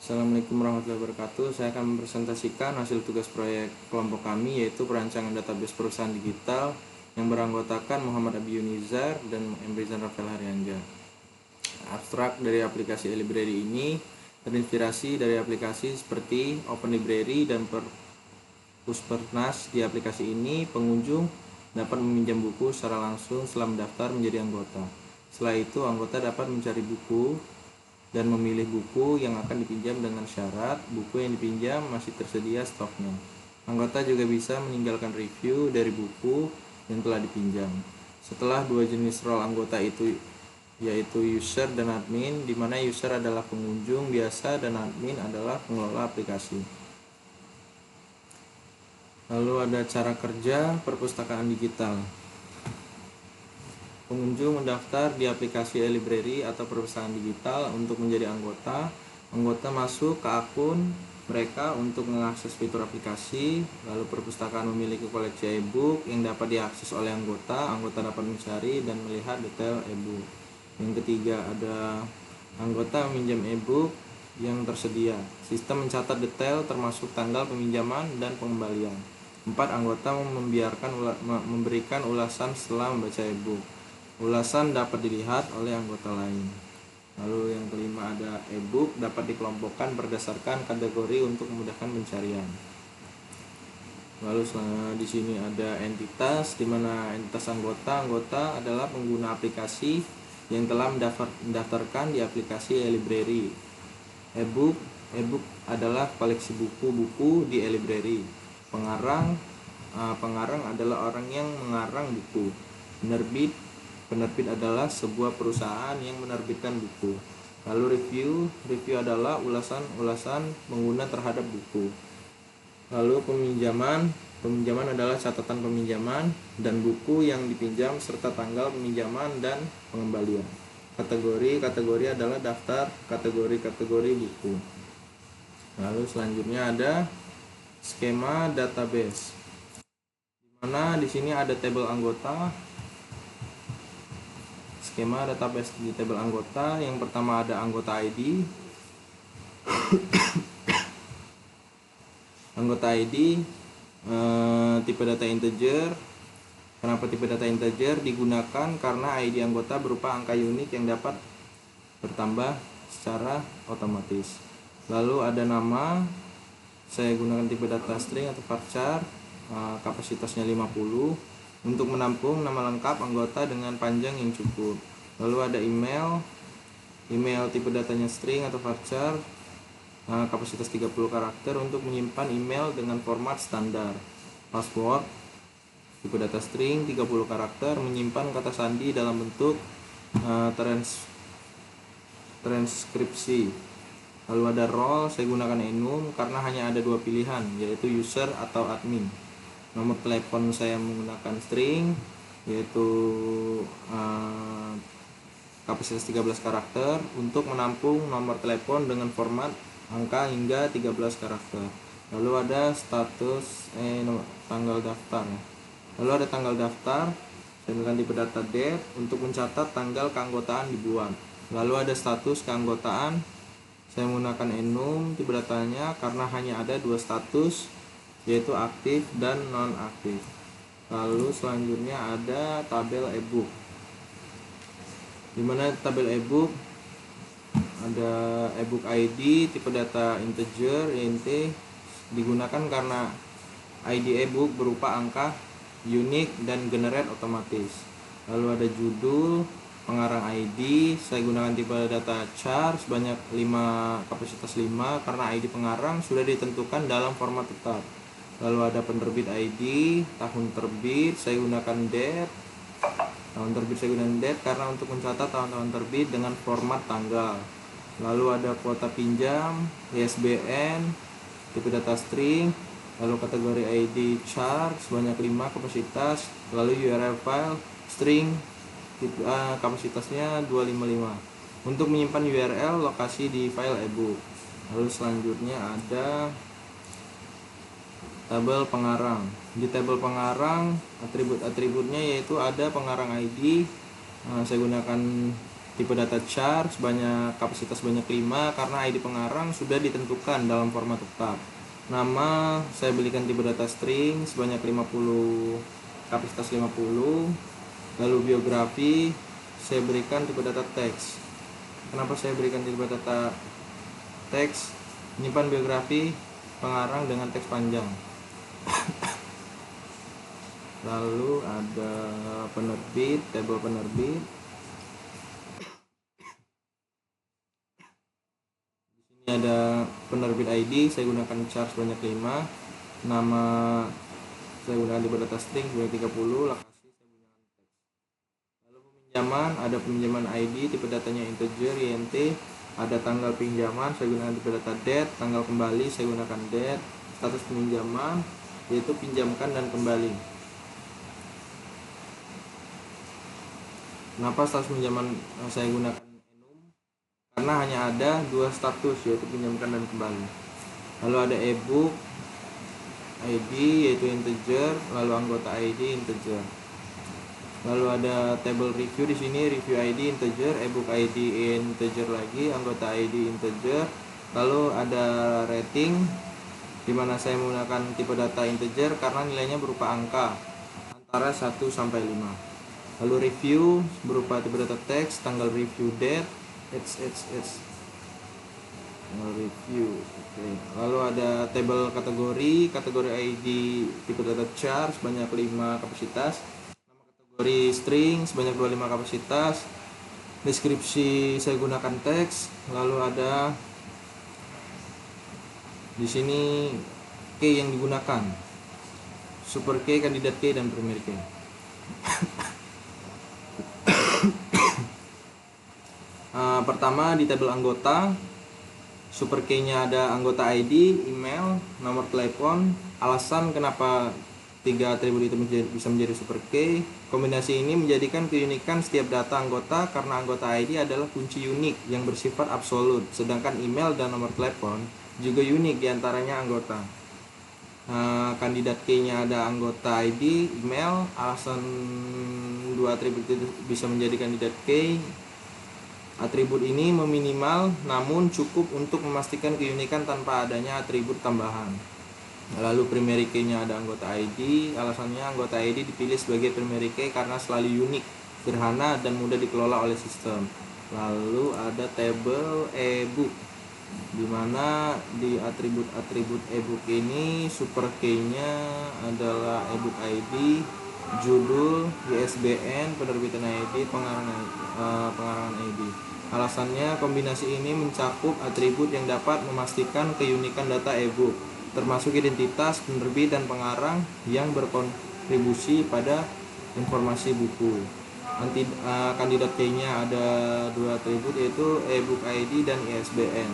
Assalamualaikum warahmatullahi wabarakatuh. Saya akan mempresentasikan hasil tugas proyek kelompok kami, yaitu perancangan database perusahaan digital yang beranggotakan Muhammad Abi Yunizar dan Emrizan Rafael Haryanja. Abstrak dari aplikasi e-library ini terinspirasi dari aplikasi seperti Open Library dan Puspernas. Di aplikasi ini, pengunjung dapat meminjam buku secara langsung setelah mendaftar menjadi anggota. Setelah itu, anggota dapat mencari buku dan memilih buku yang akan dipinjam dengan syarat buku yang dipinjam masih tersedia stoknya. Anggota juga bisa meninggalkan review dari buku yang telah dipinjam. Setelah dua jenis role anggota itu, yaitu user dan admin, di mana user adalah pengunjung biasa dan admin adalah pengelola aplikasi. Lalu ada cara kerja perpustakaan digital. Pengunjung mendaftar di aplikasi e-library atau perpustakaan digital untuk menjadi anggota. Anggota masuk ke akun mereka untuk mengakses fitur aplikasi. Lalu perpustakaan memiliki koleksi e-book yang dapat diakses oleh anggota. Anggota dapat mencari dan melihat detail e-book. Yang ketiga, ada anggota meminjam e-book yang tersedia. Sistem mencatat detail termasuk tanggal peminjaman dan pengembalian. 4. Anggota memberikan ulasan setelah membaca e-book. Ulasan dapat dilihat oleh anggota lain. Lalu yang kelima, ada e-book dapat dikelompokkan berdasarkan kategori untuk memudahkan pencarian. Lalu di sini ada entitas, di mana entitas anggota adalah pengguna aplikasi yang telah mendaftarkan di aplikasi e-library. E-book adalah koleksi buku-buku di e-library. Pengarang adalah orang yang mengarang buku. Penerbit adalah sebuah perusahaan yang menerbitkan buku. Lalu review adalah ulasan pengguna terhadap buku. Lalu peminjaman adalah catatan peminjaman dan buku yang dipinjam serta tanggal peminjaman dan pengembalian. Kategori adalah daftar kategori buku. Lalu selanjutnya ada skema database, di mana di sini ada tabel anggota. Skema database di tabel anggota, yang pertama ada anggota ID. Anggota ID tipe data integer. Kenapa tipe data integer digunakan? Karena ID anggota berupa angka unik yang dapat bertambah secara otomatis. Lalu ada nama, saya gunakan tipe data string atau varchar, kapasitasnya 50 untuk menampung nama lengkap anggota dengan panjang yang cukup. Lalu ada email tipe datanya string atau varchar, kapasitas 30 karakter untuk menyimpan email dengan format standar. Password tipe data string 30 karakter, menyimpan kata sandi dalam bentuk transkripsi. Lalu ada role, saya gunakan enum karena hanya ada dua pilihan, yaitu user atau admin. Nomor telepon saya menggunakan string, yaitu kapasitas 13 karakter untuk menampung nomor telepon dengan format angka hingga 13 karakter. Lalu ada status tanggal daftar. Lalu ada tanggal daftar, saya menggunakan tipe data date untuk mencatat tanggal keanggotaan dibuat. Lalu ada status keanggotaan, saya menggunakan enum tipe datanya karena hanya ada dua status, yaitu aktif dan non-aktif. Lalu selanjutnya ada tabel e-book, di mana tabel e-book ada e-book ID tipe data integer int, digunakan karena ID e-book berupa angka unik dan generate otomatis. Lalu ada judul, pengarang ID, saya gunakan tipe data char sebanyak 5, kapasitas 5 karena ID pengarang sudah ditentukan dalam format tetap. Lalu ada penerbit ID, tahun terbit, saya gunakan date. Tahun terbit saya gunakan date karena untuk mencatat tahun-tahun terbit dengan format tanggal. Lalu ada kuota pinjam, ISBN, tipe data string, lalu kategori ID char sebanyak 5 kapasitas, lalu URL file string, tipe kapasitasnya 255 untuk menyimpan URL lokasi di file e-book. Lalu selanjutnya ada tabel pengarang. Di tabel pengarang, atribut-atributnya yaitu ada pengarang ID, saya gunakan Tipe data char kapasitas banyak 5 karena ID pengarang sudah ditentukan dalam format tetap. Nama saya berikan tipe data string sebanyak 50, kapasitas 50. Lalu biografi saya berikan tipe data teks. Kenapa saya berikan tipe data teks? Menyimpan biografi pengarang dengan teks panjang. Lalu ada penerbit, tabel penerbit. Di sini ada penerbit ID, saya gunakan char sebanyak 5. Nama saya gunakan tipe data string sebanyak 30, lokasi saya gunakan teks. Lalu peminjaman, ada peminjaman ID, tipe datanya integer int. Ada tanggal pinjaman, saya gunakan tipe data date. Tanggal kembali saya gunakan date. Status peminjaman yaitu pinjamkan dan kembali. Kenapa status pinjaman saya gunakan enum? Karena hanya ada 2 status, yaitu pinjamkan dan kembali. Lalu ada ebook ID yaitu integer, lalu anggota ID integer. Lalu ada table review, di sini review ID integer, ebook ID integer lagi, anggota ID integer. Lalu ada rating, di mana saya menggunakan tipe data integer karena nilainya berupa angka antara 1 sampai 5. Lalu review berupa tipe data teks, tanggal review date, review. Oke. Lalu ada table kategori ID tipe data char sebanyak 5 kapasitas, nama kategori string sebanyak 25 kapasitas, deskripsi saya gunakan teks. Lalu ada di sini key yang digunakan, super key, kandidat key, dan primary key. Pertama di tabel anggota, super key-nya ada anggota ID, email, nomor telepon. Alasan kenapa 3 atribut itu bisa menjadi super key. Kombinasi ini menjadikan keunikan setiap data anggota karena anggota ID adalah kunci unik yang bersifat absolut, sedangkan email dan nomor telepon juga unik diantaranya anggota. Kandidat key-nya ada anggota ID, email. Alasan 2 atribut itu bisa menjadi kandidat key. Atribut ini meminimal namun cukup untuk memastikan keunikan tanpa adanya atribut tambahan. Lalu primary key-nya ada anggota ID. Alasannya anggota ID dipilih sebagai primary key karena selalu unik, sederhana, dan mudah dikelola oleh sistem. Lalu ada table ebook, di mana di atribut ebook ini super key-nya adalah ebook ID, judul, ISBN, penerbitan ID, pengarangan ID. Alasannya kombinasi ini mencakup atribut yang dapat memastikan keunikan data ebook, termasuk identitas penerbit dan pengarang yang berkontribusi pada informasi buku. Kandidat key-nya ada 2 atribut yaitu ebook ID dan ISBN.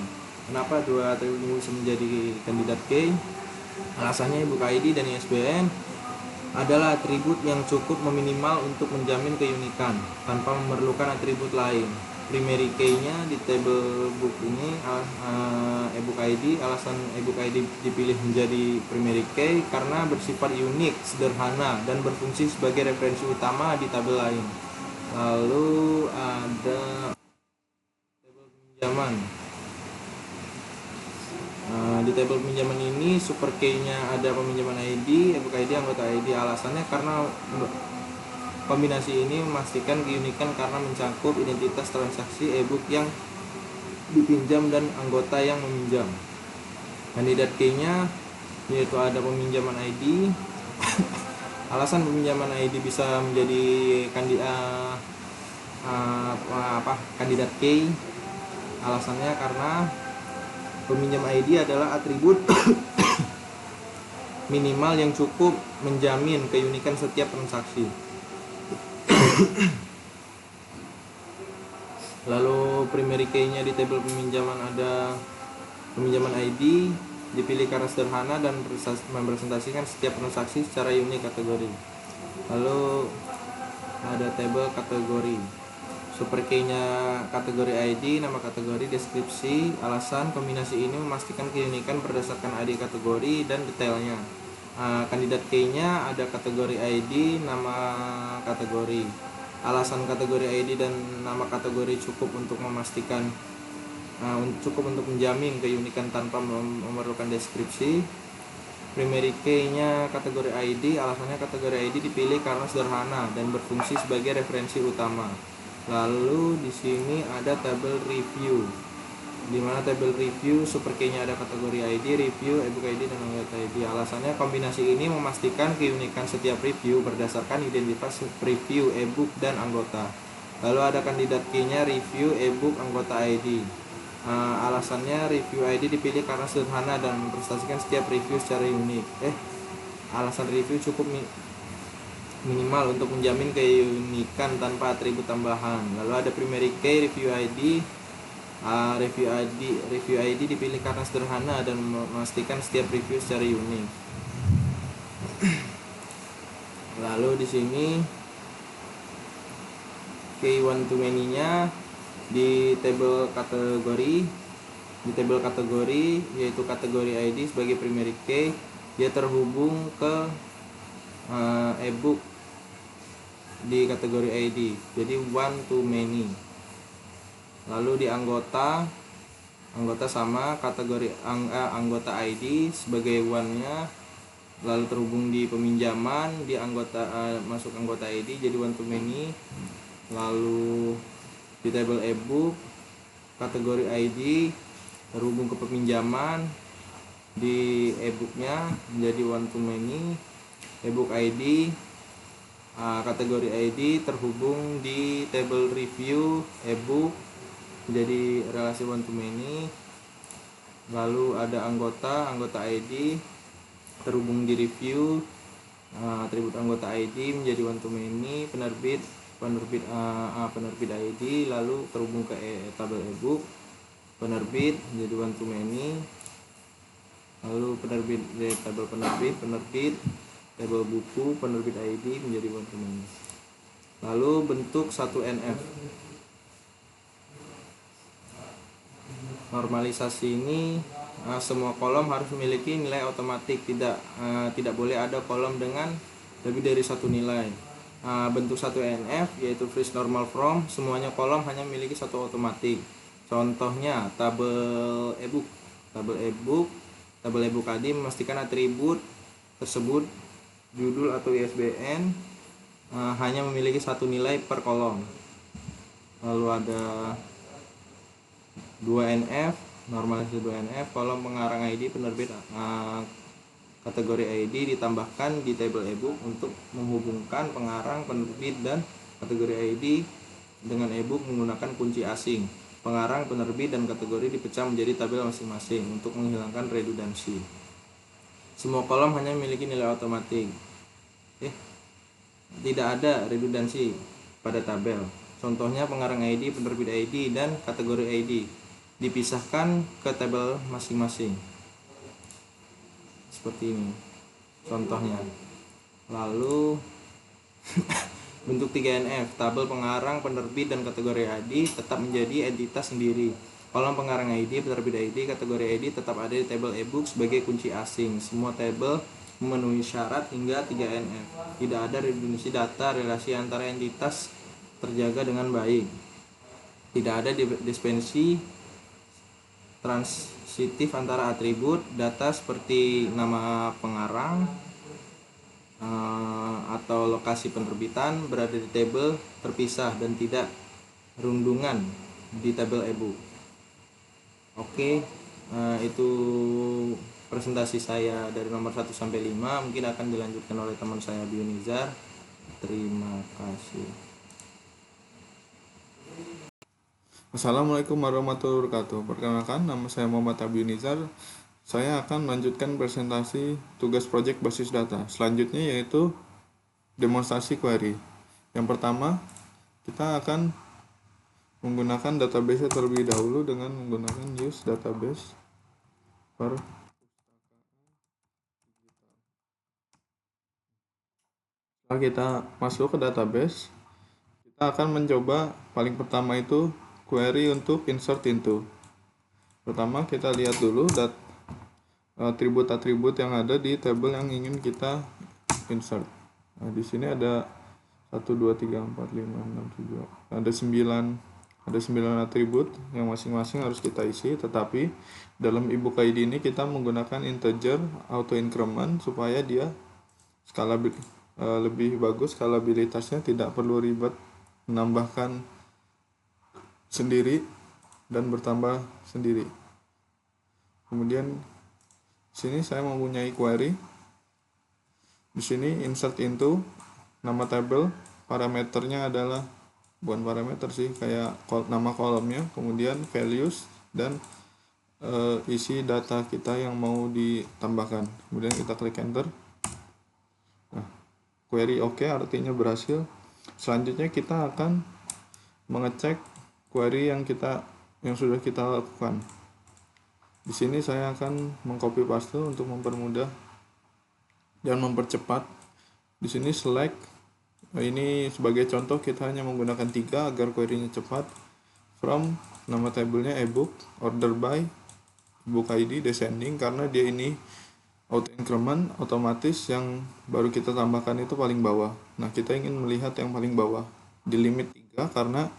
Kenapa 2 atribut ini bisa menjadi kandidat key? Alasannya ebook ID dan ISBN adalah atribut yang cukup meminimal untuk menjamin keunikan tanpa memerlukan atribut lain. Primary key-nya di table book ini ebook ID. Alasan ebook ID dipilih menjadi primary key karena bersifat unik, sederhana, dan berfungsi sebagai referensi utama di tabel lain. Lalu ada tabel pinjaman. Di tabel pinjaman ini super key-nya ada peminjaman ID, ebook ID, anggota ID. Alasannya karena kombinasi ini memastikan keunikan karena mencakup identitas transaksi ebook yang dipinjam dan anggota yang meminjam. Kandidat key-nya yaitu ada peminjaman ID. Alasan peminjaman ID bisa menjadi kandidat key. Alasannya karena peminjam ID adalah atribut minimal yang cukup menjamin keunikan setiap transaksi. Lalu primary key-nya di tabel peminjaman ada peminjaman ID, dipilih karena sederhana dan merepresentasikan setiap transaksi secara unik kategori. Lalu ada tabel kategori. Super key-nya kategori ID, nama kategori, deskripsi. Alasan kombinasi ini memastikan keunikan berdasarkan ID kategori dan detailnya. Kandidat key-nya ada kategori ID, nama kategori. Alasan kategori ID dan nama kategori cukup untuk memastikan cukup untuk menjamin keunikan tanpa memerlukan deskripsi. Primary key-nya kategori ID, alasannya kategori ID dipilih karena sederhana dan berfungsi sebagai referensi utama. Lalu di sini ada tabel review, di mana tabel review super key-nya ada kategori ID, review, ebook ID, dan anggota ID. Alasannya kombinasi ini memastikan keunikan setiap review berdasarkan identitas review, ebook, dan anggota. Lalu ada kandidat key-nya review, ebook, anggota ID. Alasannya review ID dipilih karena sederhana dan mempresentasikan setiap review secara unik. Alasan review cukup minimal untuk menjamin keunikan tanpa atribut tambahan. Lalu ada primary key review ID. Review ID dipilih karena sederhana dan memastikan setiap review secara unik. Lalu di sini key one to many-nya di tabel kategori yaitu kategori ID sebagai primary key, dia terhubung ke ebook di kategori ID, jadi one to many. Lalu di anggota sama kategori anggota ID sebagai one-nya, lalu terhubung di peminjaman di anggota masuk anggota ID jadi one to many. Lalu di tabel ebook kategori ID terhubung ke peminjaman di ebooknya menjadi one to many. Ebook ID kategori ID terhubung di tabel review ebook menjadi relasi one to many. Lalu ada anggota ID terhubung di review, atribut anggota ID menjadi one to many. Penerbit ID lalu terhubung ke tabel ebook, penerbit menjadi one to many. Lalu penerbit tabel penerbit, tabel buku, penerbit ID menjadi one to many. Lalu bentuk 1NF. Normalisasi ini semua kolom harus memiliki nilai otomatis, tidak boleh ada kolom dengan lebih dari satu nilai. Bentuk 1NF yaitu freeze normal from, semuanya kolom hanya memiliki satu otomatis. Contohnya tabel ebook ID memastikan atribut tersebut judul atau ISBN hanya memiliki satu nilai per kolom. Lalu ada 2NF, normalisasi 2NF, kolom pengarang ID penerbit kategori ID ditambahkan di tabel ebook untuk menghubungkan pengarang, penerbit, dan kategori ID dengan ebook menggunakan kunci asing. Pengarang, penerbit, dan kategori dipecah menjadi tabel masing-masing untuk menghilangkan redundansi. Semua kolom hanya memiliki nilai otomatis. Tidak ada redundansi pada tabel. Contohnya pengarang ID, penerbit ID, dan kategori ID dipisahkan ke tabel masing-masing. Seperti ini contohnya. Lalu bentuk 3NF, tabel pengarang, penerbit, dan kategori ID tetap menjadi entitas sendiri. Kolom pengarang ID, penerbit ID, kategori ID tetap ada di tabel ebook sebagai kunci asing. Semua tabel memenuhi syarat hingga 3NF. Tidak ada redundansi data, relasi antara entitas terjaga dengan baik. Tidak ada dispensi transitif antara atribut data seperti nama pengarang atau lokasi penerbitan berada di tabel terpisah dan tidak rundungan di tabel ebook. Oke, itu presentasi saya dari nomor 1 sampai 5. Mungkin akan dilanjutkan oleh teman saya Bionizar. Terima kasih. Assalamualaikum warahmatullahi wabarakatuh. Perkenalkan, nama saya Muhammad Abiyunizar. Saya akan melanjutkan presentasi tugas proyek basis data. Selanjutnya yaitu demonstrasi query. Yang pertama, kita akan menggunakan database terlebih dahulu dengan menggunakan use database per setelah kita masuk ke database, kita akan mencoba paling pertama itu query untuk insert into. Pertama kita lihat dulu atribut-atribut yang ada di tabel yang ingin kita insert. Nah, di sini ada 1 2 3 4 5 6 7, ada 9 atribut yang masing-masing harus kita isi. Tetapi dalam ebook ID ini kita menggunakan integer auto increment supaya dia lebih bagus, skalabilitasnya tidak perlu ribet menambahkan sendiri dan bertambah sendiri. Kemudian sini saya mempunyai query. Di sini insert into, nama table, parameternya adalah bukan parameter sih, kayak nama kolomnya, kemudian values dan isi data kita yang mau ditambahkan. Kemudian kita klik enter. Nah, query oke, artinya berhasil. Selanjutnya kita akan mengecek query yang sudah kita lakukan. Di sini saya akan mengcopy paste untuk mempermudah dan mempercepat. Di sini select, ini sebagai contoh kita hanya menggunakan 3 agar query-nya cepat. From, nama tabelnya ebook, order by, book ID descending, karena dia ini auto increment otomatis, yang baru kita tambahkan itu paling bawah. Nah, kita ingin melihat yang paling bawah di limit 3 karena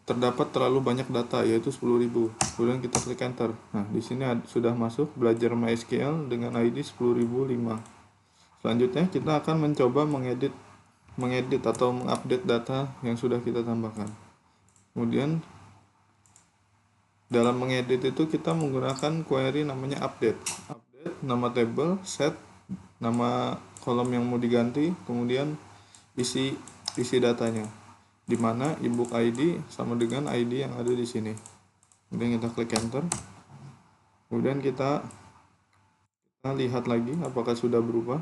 terdapat terlalu banyak data, yaitu 10.000. Kemudian kita klik enter. Nah, di sini sudah masuk belajar MySQL dengan ID 10.005. Selanjutnya kita akan mencoba mengedit atau mengupdate data yang sudah kita tambahkan. Kemudian dalam mengedit itu kita menggunakan query namanya update, nama table, set, nama kolom yang mau diganti, kemudian isi datanya, di mana ebook ID sama dengan ID yang ada di sini. Kemudian kita klik enter. Kemudian kita lihat lagi apakah sudah berubah.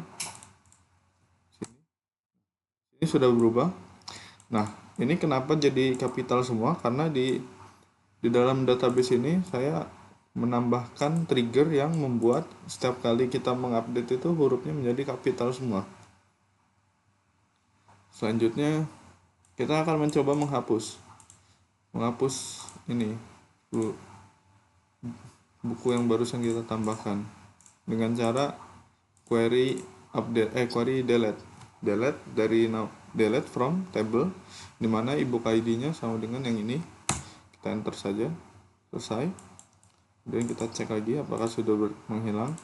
Ini sudah berubah. Nah, ini kenapa jadi kapital semua? Karena di dalam database ini saya menambahkan trigger yang membuat setiap kali kita mengupdate itu hurufnya menjadi kapital semua. Selanjutnya kita akan mencoba menghapus ini buku yang barusan kita tambahkan dengan cara query delete from table, dimana ebook ID-nya sama dengan yang ini. Kita enter saja, selesai. Kemudian kita cek lagi apakah sudah menghilang.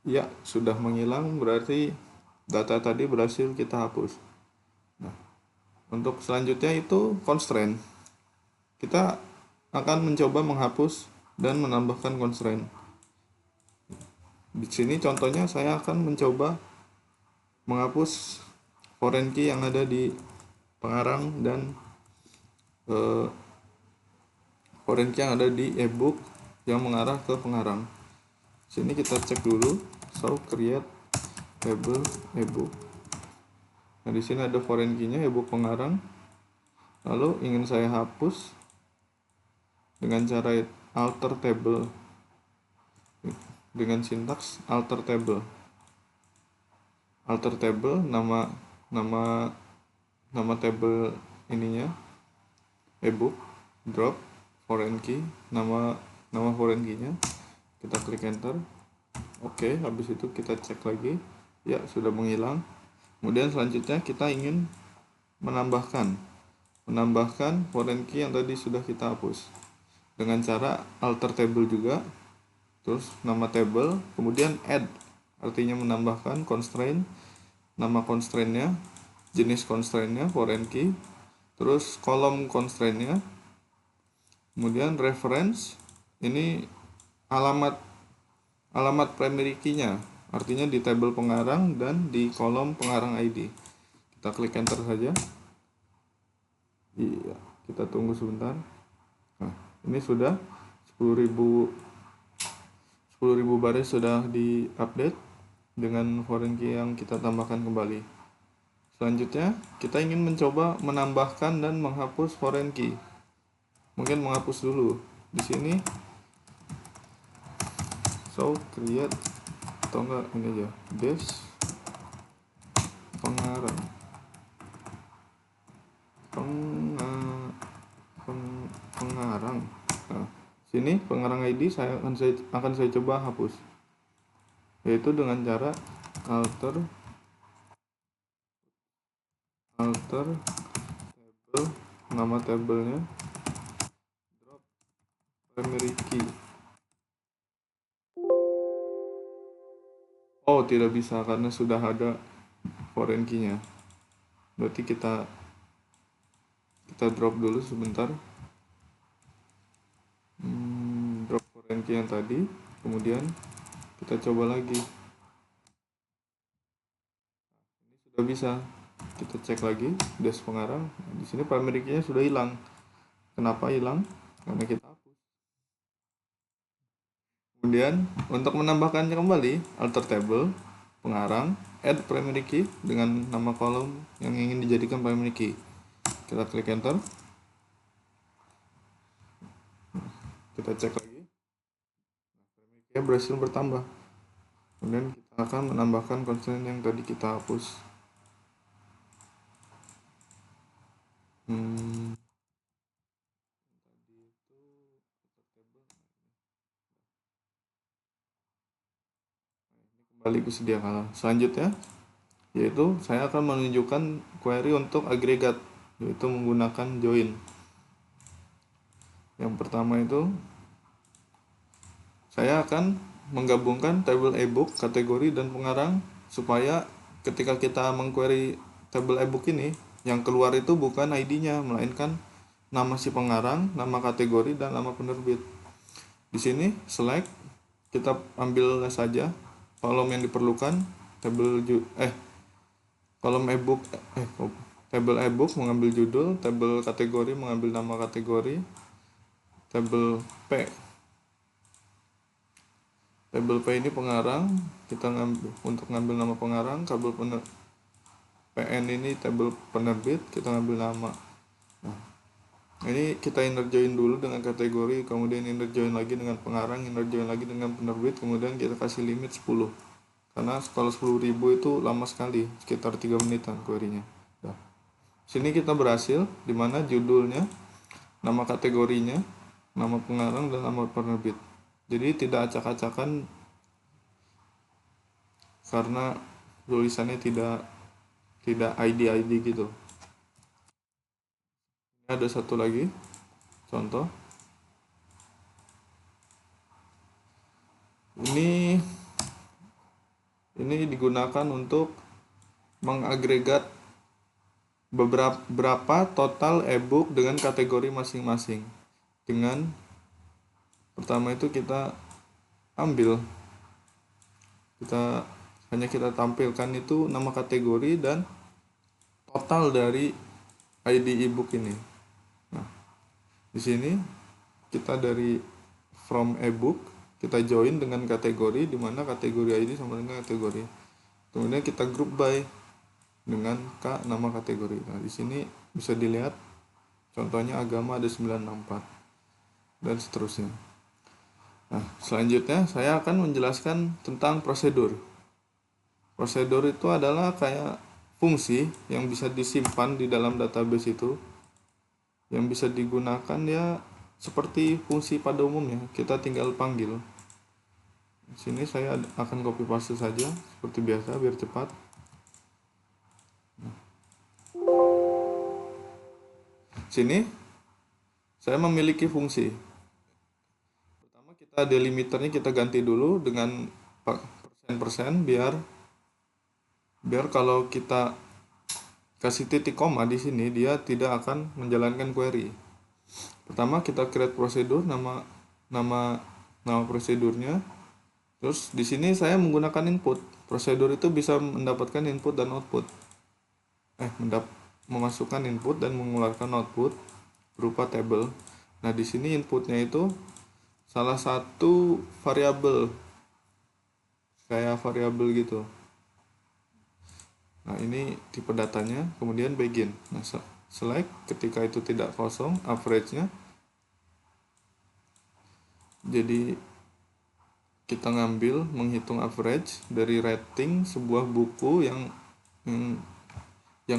Ya, sudah menghilang, berarti data tadi berhasil kita hapus. Nah, untuk selanjutnya itu constraint. Kita akan mencoba menghapus dan menambahkan constraint. Di sini contohnya saya akan mencoba menghapus foreign key yang ada di pengarang dan foreign key yang ada di ebook yang mengarah ke pengarang. Sini kita cek dulu, so create table ebook. Nah, di sini ada foreign key-nya ebook pengarang. Lalu ingin saya hapus dengan cara alter table, dengan sintaks alter table, nama table ininya ebook, drop foreign key, nama foreign key-nya, kita klik enter. Oke, habis itu kita cek lagi, ya sudah menghilang. Kemudian selanjutnya kita ingin menambahkan foreign key yang tadi sudah kita hapus dengan cara alter table juga, terus nama table, kemudian add, artinya menambahkan constraint, nama constraint-nya, jenis constraint-nya foreign key, terus kolom constraint-nya, kemudian reference, ini alamat primary key-nya, artinya di table pengarang dan di kolom pengarang ID. Kita klik enter saja. Iya, kita tunggu sebentar. Nah, ini sudah 10.000 baris sudah di-update dengan foreign key yang kita tambahkan kembali. Selanjutnya, kita ingin mencoba menambahkan dan menghapus foreign key. Mungkin menghapus dulu. Di sini so create, atau enggak ini aja, base pengarang pengarang. Nah, sini pengarang ID akan saya coba hapus, yaitu dengan cara alter alter table, nama tabelnya drop primary key. Oh, tidak bisa karena sudah ada foreign key-nya. Berarti kita drop dulu sebentar. Drop foreign key yang tadi, kemudian kita coba lagi. Ini sudah bisa. Kita cek lagi dash pengarang. Di sini primary key-nya sudah hilang. Kenapa hilang? Karena kita hapus. Kemudian untuk menambahkannya kembali, alter table, pengarang, add primary key dengan nama kolom yang ingin dijadikan primary key. Kita klik enter. Kita cek lagi. Primary key berhasil bertambah. Kemudian kita akan menambahkan konsen yang tadi kita hapus. Kembali ke sedia kala. Selanjutnya yaitu saya akan menunjukkan query untuk agregat, yaitu menggunakan join. Yang pertama itu saya akan menggabungkan table ebook, kategori, dan pengarang supaya ketika kita mengquery table ebook ini, yang keluar itu bukan ID-nya, melainkan nama si pengarang, nama kategori, dan nama penerbit. Di sini select, kita ambil saja kolom yang diperlukan, kolom ebook, table ebook mengambil judul, table kategori mengambil nama kategori, table P ini pengarang, kita untuk ngambil nama pengarang, PN ini table penerbit, kita ngambil nama. Nah, ini kita inner join dulu dengan kategori, kemudian inner join lagi dengan pengarang, inner join lagi dengan penerbit, kemudian kita kasih limit 10. Karena kalau 10.000 itu lama sekali, sekitar 3 menitan query-nya. Nah, sini kita berhasil, dimana judulnya, nama kategorinya, nama pengarang, dan nama penerbit. Jadi tidak acak-acakan karena tulisannya tidak ID gitu. Ini ada satu lagi contoh. Ini digunakan untuk mengagregat berapa total ebook dengan kategori masing-masing. Dengan pertama itu kita ambil, kita tampilkan itu nama kategori dan total dari ID ebook ini. Nah, di sini kita dari from ebook kita join dengan kategori, di mana kategori ID sama dengan kategori. Kemudian kita group by dengan K nama kategori. Nah, di sini bisa dilihat contohnya agama ada 964 dan seterusnya. Nah, selanjutnya saya akan menjelaskan tentang prosedur. Prosedur itu adalah kayak fungsi yang bisa disimpan di dalam database itu, yang bisa digunakan ya seperti fungsi pada umumnya, kita tinggal panggil. Di sini saya akan copy paste saja seperti biasa biar cepat. Sini saya memiliki fungsi. Pertama kita delimiternya kita ganti dulu dengan persen biar kalau kita kasih titik koma di sini dia tidak akan menjalankan query. Pertama kita create prosedur, nama prosedurnya. Terus di sini saya menggunakan input. Prosedur itu bisa mendapatkan input dan output. Memasukkan input dan mengeluarkan output berupa table. Nah, di sini inputnya itu salah satu variabel. Kayak variabel gitu. Nah, ini tipe datanya, kemudian begin. Nah, select ketika itu tidak kosong, average-nya. Jadi kita menghitung average dari rating sebuah buku yang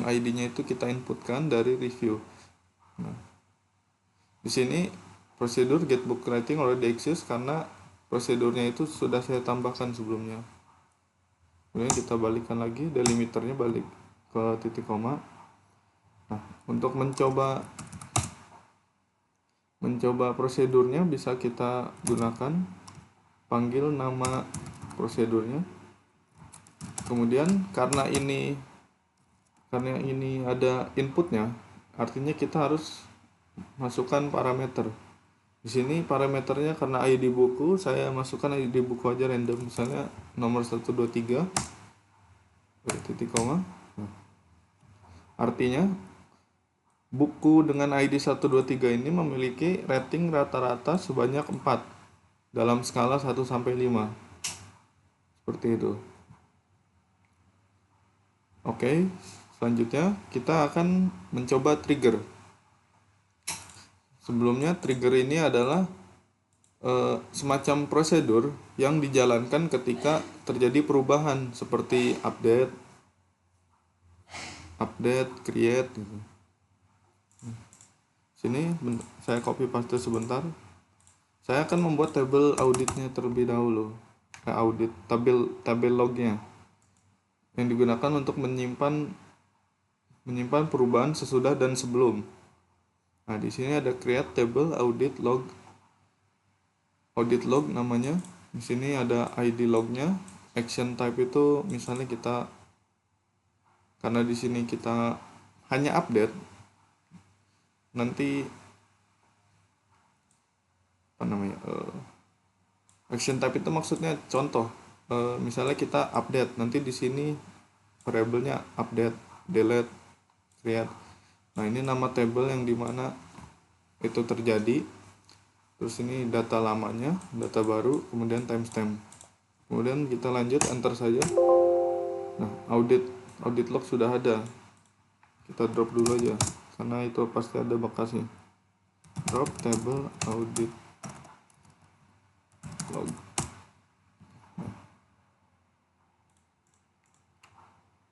ID-nya itu kita inputkan dari review. Nah, di sini prosedur get book rating already exist karena prosedurnya itu sudah saya tambahkan sebelumnya. Kemudian kita balikkan lagi, delimiternya balik ke titik koma. Nah, untuk mencoba prosedurnya bisa kita gunakan panggil nama prosedurnya. Kemudian karena ini ada inputnya, artinya kita harus masukkan parameter. Di sini parameternya karena ID buku, saya masukkan ID buku aja random, misalnya nomor 123 titik koma. Artinya buku dengan ID 123 ini memiliki rating rata-rata sebanyak 4 dalam skala 1 sampai 5. Seperti itu. Oke, selanjutnya kita akan mencoba trigger. Sebelumnya trigger ini adalah semacam prosedur yang dijalankan ketika terjadi perubahan seperti update, create gitu. Sini saya copy paste sebentar. Saya akan membuat tabel auditnya terlebih dahulu. Audit tabel lognya yang digunakan untuk menyimpan perubahan sesudah dan sebelum. Nah, di sini ada create table audit log namanya. Di sini ada ID lognya. Action type itu misalnya karena di sini kita hanya update, nanti apa namanya? Action type itu maksudnya contoh. Misalnya kita update, nanti di sini variabelnya update, delete, create. Nah, ini nama table yang dimana itu terjadi. Terus ini data lamanya, data baru, kemudian timestamp. Kemudian kita lanjut, enter saja. Nah, audit log sudah ada. Kita drop dulu aja, karena itu pasti ada bekasnya. Drop table audit log.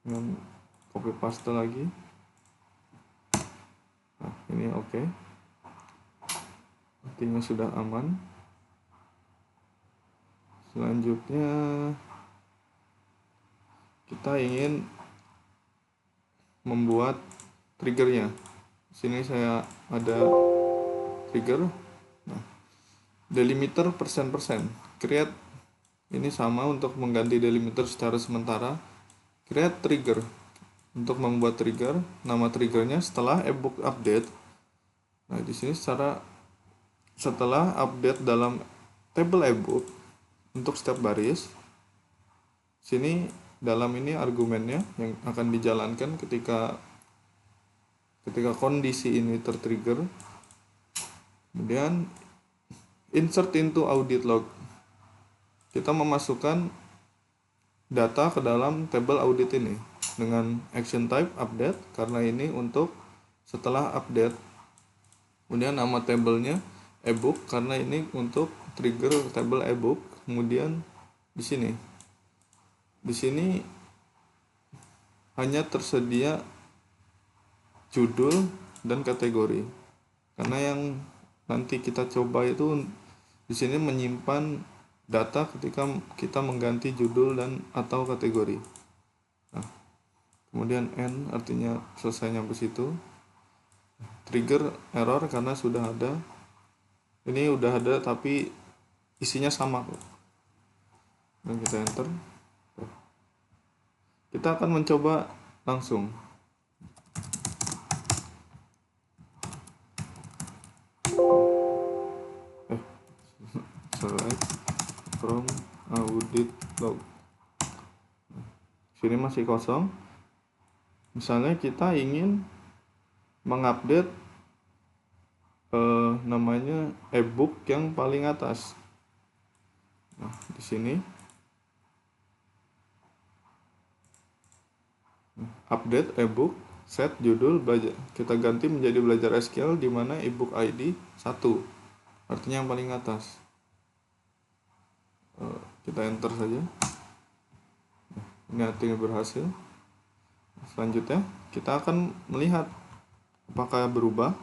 Dan copy paste lagi. Nah, ini oke. Artinya sudah aman. Selanjutnya kita ingin membuat triggernya. Sini saya ada trigger. Nah, delimiter persen. Create ini sama untuk mengganti delimiter secara sementara. Create trigger untuk membuat trigger. Nama triggernya setelah ebook update. Nah, di sini setelah update dalam table ebook untuk setiap baris. Sini dalam ini argumennya yang akan dijalankan ketika kondisi ini tertrigger. Kemudian insert into audit log. Kita memasukkan data ke dalam table audit ini dengan action type update karena ini untuk setelah update. Kemudian nama tabelnya ebook karena ini untuk trigger table ebook. Kemudian di sini hanya tersedia judul dan kategori. Karena yang nanti kita coba itu di sini menyimpan data ketika kita mengganti judul dan atau kategori. Nah, kemudian end artinya selesai nyampe situ. Trigger error karena sudah ada. Ini udah ada tapi isinya sama kok. Dan kita enter. Kita akan mencoba langsung. Select from audit log. Sini masih kosong. Misalnya kita ingin mengupdate namanya ebook yang paling atas. Nah, di sini update ebook, set judul belajar. Kita ganti menjadi belajar SQL di mana ebook ID 1. Artinya yang paling atas. Kita enter saja. Ini artinya berhasil. Selanjutnya kita akan melihat apakah berubah.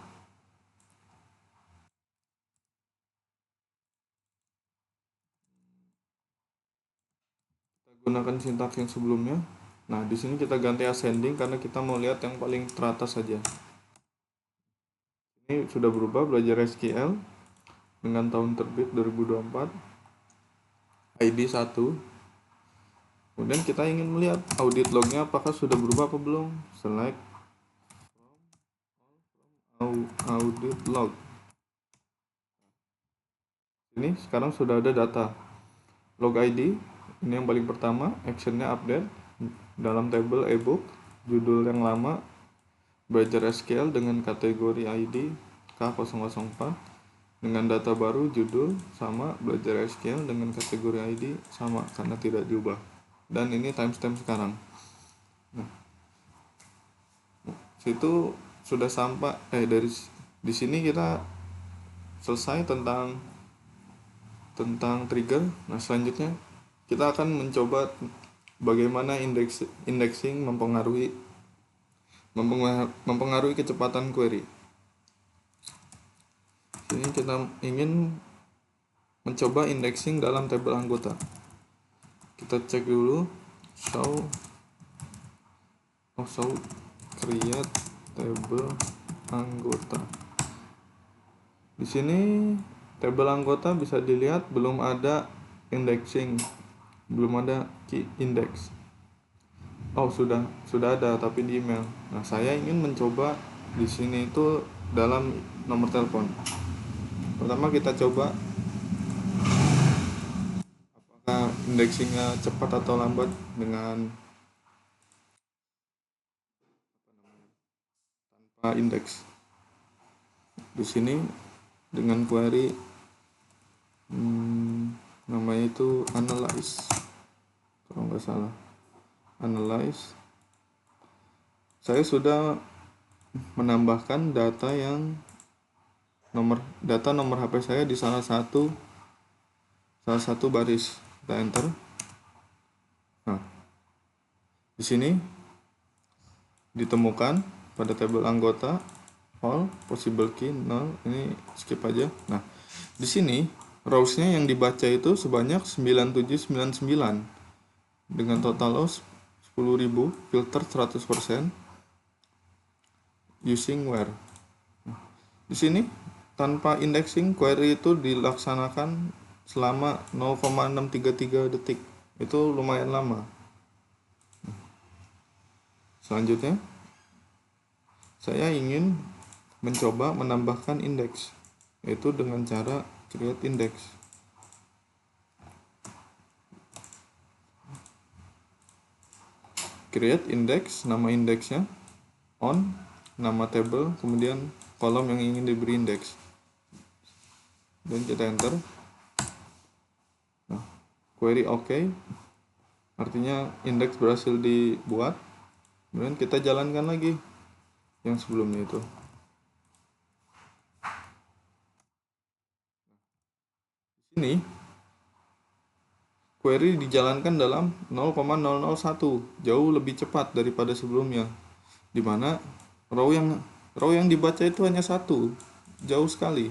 Kita gunakan sintaks yang sebelumnya. Nah, di sini kita ganti ascending karena kita mau lihat yang paling teratas saja. Ini sudah berubah, belajar SQL dengan tahun terbit 2024, ID 1. Kemudian kita ingin melihat audit lognya apakah sudah berubah apa belum. Select audit log. Ini sekarang sudah ada data. Log ID, ini yang paling pertama, actionnya update dalam tabel ebook, judul yang lama, belajar SQL dengan kategori ID K004, dengan data baru judul sama, belajar SQL dengan kategori ID sama karena tidak diubah. Dan ini timestamp sekarang. Nah, situ sudah sampai dari di sini kita selesai tentang trigger. Nah, selanjutnya kita akan mencoba bagaimana indexing mempengaruhi kecepatan query. Ini kita ingin mencoba indexing dalam tabel anggota. Kita cek dulu show create table anggota. Di sini tabel anggota bisa dilihat belum ada indexing, belum ada key index. Oh, sudah ada tapi di email. Nah, saya ingin mencoba di sini itu dalam nomor telepon. Pertama kita coba apakah indexingnya cepat atau lambat dengan tanpa indeks. Di sini dengan query namanya itu analyze, kalau nggak salah analyze. Saya sudah menambahkan data nomor HP saya di salah satu baris. Kita enter. Nah, di sini ditemukan pada tabel anggota all possible key 0, ini skip aja. Nah, di sini rows-nya yang dibaca itu sebanyak 9799 dengan total loss 10.000, filter 100%, using where. Nah, di sini tanpa indexing query itu dilaksanakan selama 0,633 detik. Itu lumayan lama. Selanjutnya saya ingin mencoba menambahkan indeks, yaitu dengan cara create index. Create index, nama indeksnya on, nama table, kemudian kolom yang ingin diberi indeks, dan kita enter. Nah, query OK, artinya indeks berhasil dibuat. Kemudian kita jalankan lagi yang sebelumnya itu. Di sini query dijalankan dalam 0,001, jauh lebih cepat daripada sebelumnya, di mana row yang dibaca itu hanya satu, jauh sekali.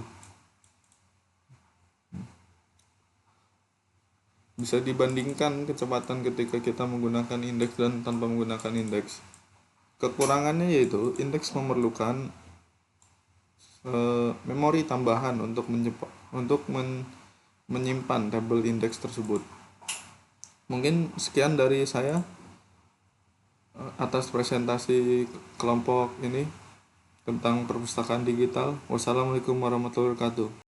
Bisa dibandingkan kecepatan ketika kita menggunakan indeks dan tanpa menggunakan indeks. Kekurangannya yaitu indeks memerlukan memori tambahan untuk menyimpan tabel indeks tersebut. Mungkin sekian dari saya atas presentasi kelompok ini tentang perpustakaan digital. Wassalamualaikum warahmatullahi wabarakatuh.